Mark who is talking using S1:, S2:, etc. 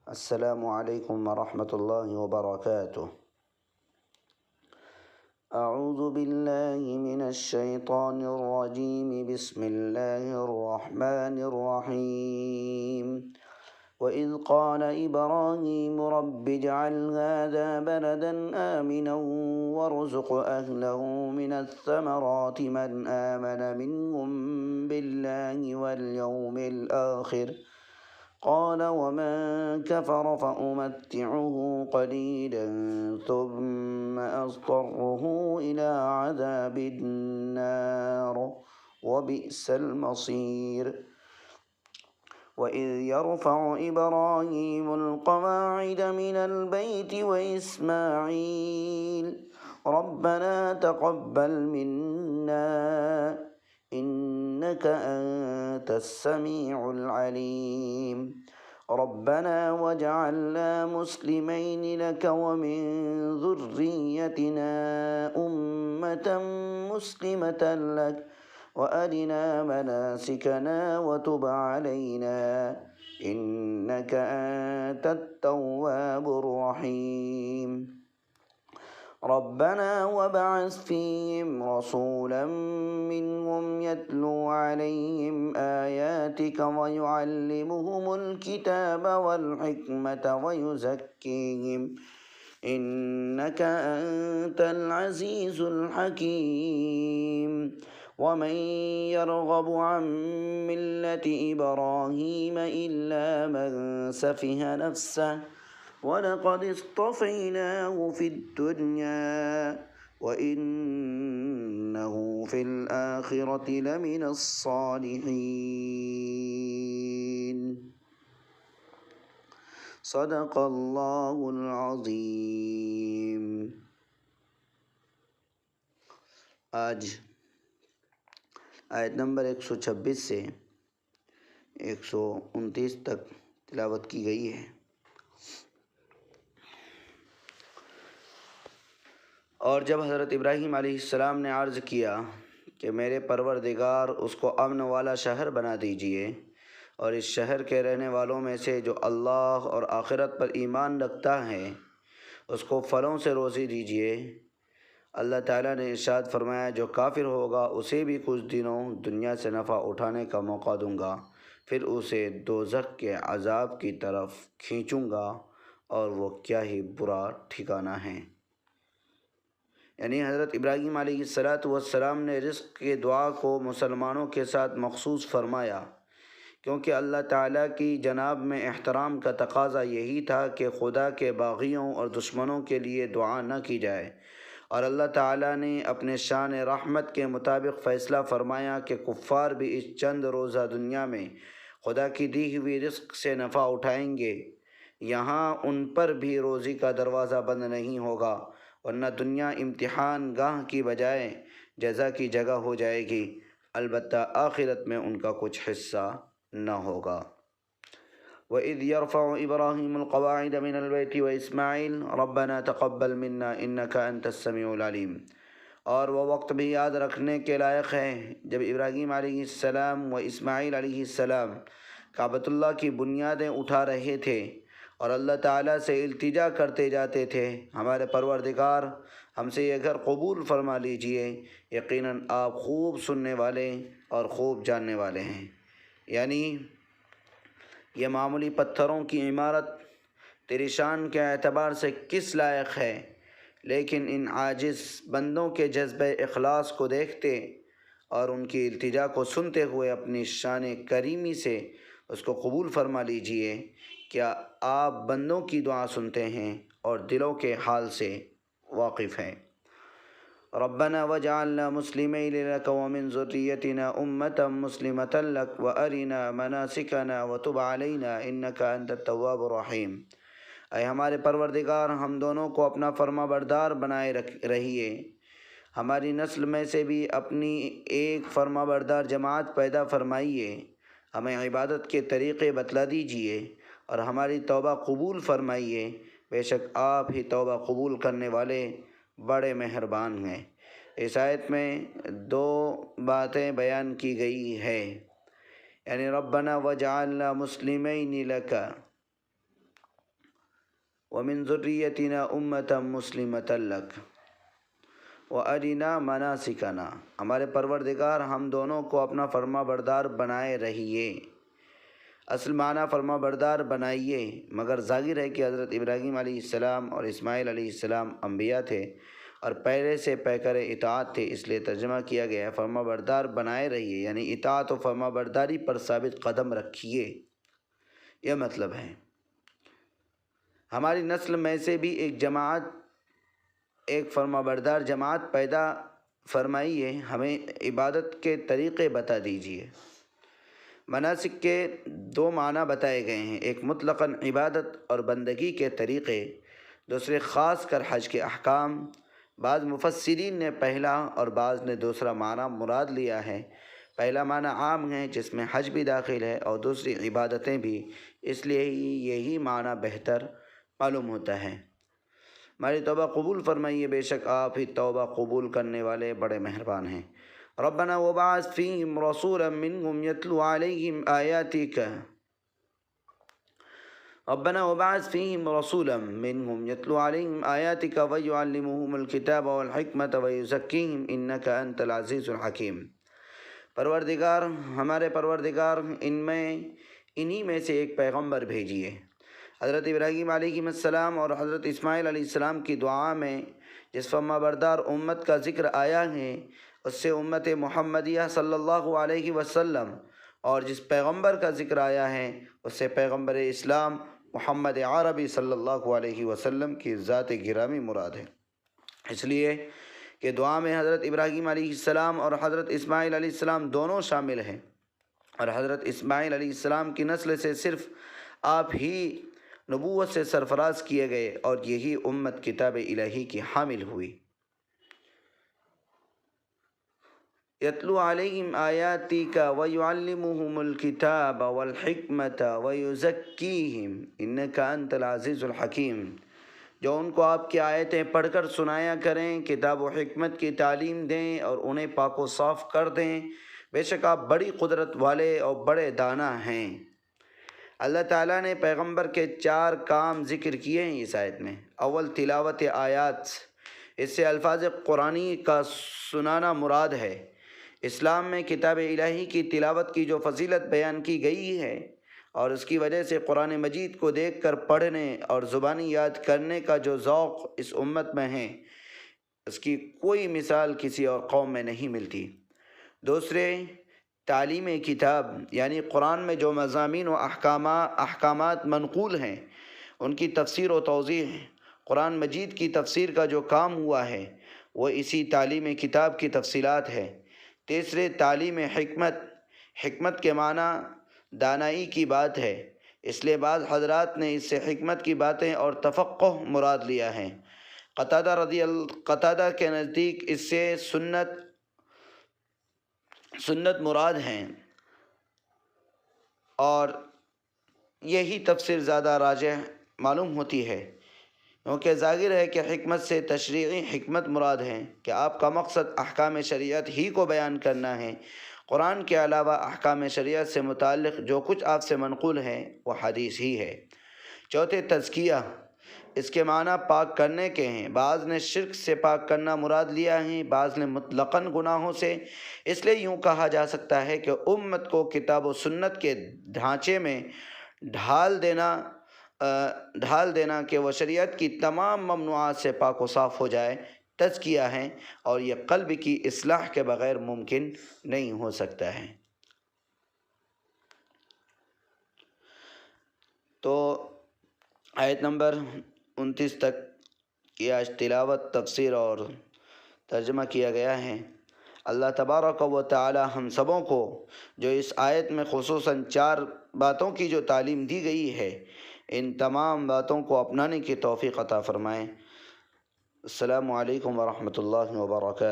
S1: السلام علیکم ورحمۃ اللہ وبرکاتہ۔ اعوذ باللہ من الشیطان الرجیم، بسم اللہ الرحمن الرحیم۔ وَإِذْ قَالَ إِبْرَاهِيمُ رَبِّ اجْعَلْ هَٰذَا بَلَدًا آمِنًا وَارْزُقْ أَهْلَهُ مِنَ الثَّمَرَاتِ مَنْ آمَنَ مِنْهُم بِاللَّهِ وَالْيَوْمِ الْآخِرِ قال ومن كفر فأمتعه قليلا ثم أضطره إلى عذاب النار وبئس المصير۔ وإذ يرفع إبراهيم القواعد من البيت وإسماعيل ربنا تقبل منا إنك أنت السميع العليم ربنا واجعلنا مسلمين لك ومن ذريتنا أمة مسلمة لك وأرنا مناسكنا وتب علينا إنك أنت التواب الرحيم ربنا وابعث فيهم رسولا منهم يتلو عليهم آياتك ويعلمهم الكتاب والحكمة ويزكيهم إنك أنت العزيز الحكيم ومن يرغب عن ملة إبراهيم إلا من سفه نفسه وَلَقَدِ اصْطَفَيْنَاهُ فِي الدُّنْيَا وَإِنَّهُ فِي الْآخِرَةِ لَمِنَ الصَّالِحِينَ۔ صدق اللہ العظیم۔ آج آیت نمبر 126 سے 129 تک تلاوت کی گئی ہے۔ اور جب حضرت ابراہیم علیہ السلام نے عرض کیا کہ میرے پروردگار اس کو امن والا شہر بنا دیجئے اور اس شہر کے رہنے والوں میں سے جو اللہ اور آخرت پر ایمان رکھتا ہے اس کو پھلوں سے روزی دیجئے، اللہ تعالیٰ نے ارشاد فرمایا جو کافر ہوگا اسے بھی کچھ دنوں دنیا سے نفع اٹھانے کا موقع دوں گا، پھر اسے دوزخ کے عذاب کی طرف کھینچوں گا اور وہ کیا ہی برا ٹھکانہ ہے۔ یعنی حضرت ابراہیم علیہ السلام نے رزق کی دعا کو مسلمانوں کے ساتھ مخصوص فرمایا، کیونکہ اللہ تعالیٰ کی جناب میں احترام کا تقاضا یہی تھا کہ خدا کے باغیوں اور دشمنوں کے لیے دعا نہ کی جائے، اور اللہ تعالیٰ نے اپنے شان رحمت کے مطابق فیصلہ فرمایا کہ کفار بھی اس چند روزہ دنیا میں خدا کی دی ہوئی رزق سے نفع اٹھائیں گے، یہاں ان پر بھی روزی کا دروازہ بند نہیں ہوگا، ورنہ دنیا امتحان گاہ کی بجائے جزا کی جگہ ہو جائے گی، البتہ آخرت میں ان کا کچھ حصہ نہ ہوگا۔ وَإِذْ يَرْفَعُ إِبْرَاهِيمُ الْقَوَاعِدَ مِنَ الْبَيْتِ وَإِسْمَاعِيلُ رَبَّنَا تَقَبَّلْ مِنَّا إِنَّكَ أَنْتَ السَّمِيعُ الْعَلِيمُ۔ اور وہ وقت بھی یاد رکھنے کے لائق ہے جب ابراہیم علیہ السلام و اسماعیل علیہ السلام کعبۃ اللہ کی بنیادیں اٹھا رہے تھے اور اللہ تعالیٰ سے التجا کرتے جاتے تھے، ہمارے پروردگار ہم سے یہ گھر قبول فرما لیجئے، یقیناً آپ خوب سننے والے اور خوب جاننے والے ہیں۔ یعنی یہ معمولی پتھروں کی عمارت تیری شان کے اعتبار سے کس لائق ہے، لیکن ان عاجز بندوں کے جذبہ اخلاص کو دیکھتے اور ان کی التجا کو سنتے ہوئے اپنی شان کریمی سے اس کو قبول فرما لیجئے۔ کیا آپ بندوں کی دعا سنتے ہیں اور دلوں کے حال سے واقف ہیں۔ ربنا وجعلنا مسلمین لک ومن ذریتنا امة مسلمة لک وارنا مناسکنا وتب علینا انک انت التواب الرحیم۔ اے ہمارے پروردگار ہم دونوں کو اپنا فرما بردار بنائے رہیے، ہماری نسل میں سے بھی اپنی ایک فرما بردار جماعت پیدا فرمائیے، ہمیں عبادت کے طریقے بتلا دیجیے اور ہماری توبہ قبول فرمائیے، بے شک آپ ہی توبہ قبول کرنے والے بڑے مہربان ہیں۔ اس آیت میں دو باتیں بیان کی گئی ہے، یعنی ربنا وجعلنا مسلمین لک، ومن ذریتنا امتا مسلمتا لک وارنا مناسکنا، ہمارے پروردگار ہم دونوں کو اپنا فرما بردار بنائے رہیے۔ اصل معنی فرما بردار بنائیے، مگر ظاہر ہے کہ حضرت ابراہیم علیہ السلام اور اسماعیل علیہ السلام انبیاء تھے اور پہلے سے پیکر اطاعت تھے، اس لیے ترجمہ کیا گیا ہے فرما بردار بنائے رہیے، یعنی اطاعت و فرما برداری پر ثابت قدم رکھیے، یہ مطلب ہے۔ ہماری نسل میں سے بھی ایک فرما بردار جماعت پیدا فرمائیے، ہمیں عبادت کے طریقے بتا دیجیے۔ مناسک کے دو معنی بتائے گئے ہیں، ایک مطلقاً عبادت اور بندگی کے طریقے، دوسرے خاص کر حج کے احکام۔ بعض مفسرین نے پہلا اور بعض نے دوسرا معنی مراد لیا ہے۔ پہلا معنی عام ہے جس میں حج بھی داخل ہے اور دوسری عبادتیں بھی، اس لیے یہی معنی بہتر معلوم ہوتا ہے۔ ہماری توبہ قبول فرمائیے، بے شک آپ ہی توبہ قبول کرنے والے بڑے مہربان ہیں۔ ربنا وبعث فیہم رسولا منہم یتلو علیہم آیاتک ویعلمہم الکتاب والحکمۃ ویزکیہم انک انت العزیز الحکیم۔ پروردگار، ہمارے پروردگار انہی میں سے ایک پیغمبر بھیجیے۔ حضرت ابراہیم علیہ السلام اور حضرت اسماعیل علیہ السلام کی دعا میں جس فرما بردار امت کا ذکر آیا ہے اس سے امت محمدیہ صلی اللہ علیہ وسلم، اور جس پیغمبر کا ذکر آیا ہے اس سے پیغمبر اسلام محمد عربی صلی اللہ علیہ وسلم کی ذات گرامی مراد ہے، اس لیے کہ دعا میں حضرت ابراہیم علیہ السلام اور حضرت اسماعیل علیہ السلام دونوں شامل ہیں، اور حضرت اسماعیل علیہ السلام کی نسل سے صرف آپ ہی نبوت سے سرفراز کیے گئے اور یہی امت کتاب الہی کی حامل ہوئی۔ یتلو علیہم آیاتک ویعلمہم الکتاب والحکمۃ ویزکیہم انک انت العزیز الحکیم، جو ان کو آپ کی آیتیں پڑھ کر سنایا کریں، کتاب و حکمت کی تعلیم دیں اور انہیں پاک و صاف کر دیں، بے شک آپ بڑی قدرت والے اور بڑے دانا ہیں۔ اللہ تعالیٰ نے پیغمبر کے 4 کام ذکر کیے ہیں اس آیت میں۔ اول تلاوت آیات، اس سے الفاظ قرآنی کا سنانا مراد ہے۔ اسلام میں کتاب الہی کی تلاوت کی جو فضیلت بیان کی گئی ہے اور اس کی وجہ سے قرآن مجید کو دیکھ کر پڑھنے اور زبانی یاد کرنے کا جو ذوق اس امت میں ہے، اس کی کوئی مثال کسی اور قوم میں نہیں ملتی۔ دوسرے، تعلیم کتاب، یعنی قرآن میں جو مضامین و احکامات منقول ہیں ان کی تفسیر و توضیح، قرآن مجید کی تفسیر کا جو کام ہوا ہے وہ اسی تعلیم کتاب کی تفصیلات ہے۔ تیسرے، تعلیم حکمت، حکمت کے معنی دانائی کی بات ہے، اس لیے بعض حضرات نے اس سے حکمت کی باتیں اور تفقہ مراد لیا ہے۔ قتادہ کے نزدیک اس سے سنت مراد ہیں، اور یہی تفسیر زیادہ راجح معلوم ہوتی ہے، کیونکہ ظاہر ہے کہ حکمت سے تشریعی حکمت مراد ہے کہ آپ کا مقصد احکام شریعت ہی کو بیان کرنا ہے۔ قرآن کے علاوہ احکام شریعت سے متعلق جو کچھ آپ سے منقول ہے وہ حدیث ہی ہے۔ چوتھے، تزکیہ، اس کے معنی پاک کرنے کے ہیں، بعض نے شرک سے پاک کرنا مراد لیا ہے، بعض نے مطلقاً گناہوں سے۔ اس لیے یوں کہا جا سکتا ہے کہ امت کو کتاب و سنت کے ڈھانچے میں ڈھال دینا کہ وہ شریعت کی تمام ممنوعات سے پاک و صاف ہو جائے، تزکیہ ہے، اور یہ قلب کی اصلاح کے بغیر ممکن نہیں ہو سکتا ہے۔ تو آیت نمبر 29 تک کی آج تلاوت، تفسیر اور ترجمہ کیا گیا ہے۔ اللہ تبارک و تعالی ہم سبوں کو جو اس آیت میں خصوصاً 4 باتوں کی جو تعلیم دی گئی ہے، ان تمام باتوں کو اپنانے کی توفیق عطا فرمائے۔ السلام علیکم ورحمۃ اللہ وبرکاتہ۔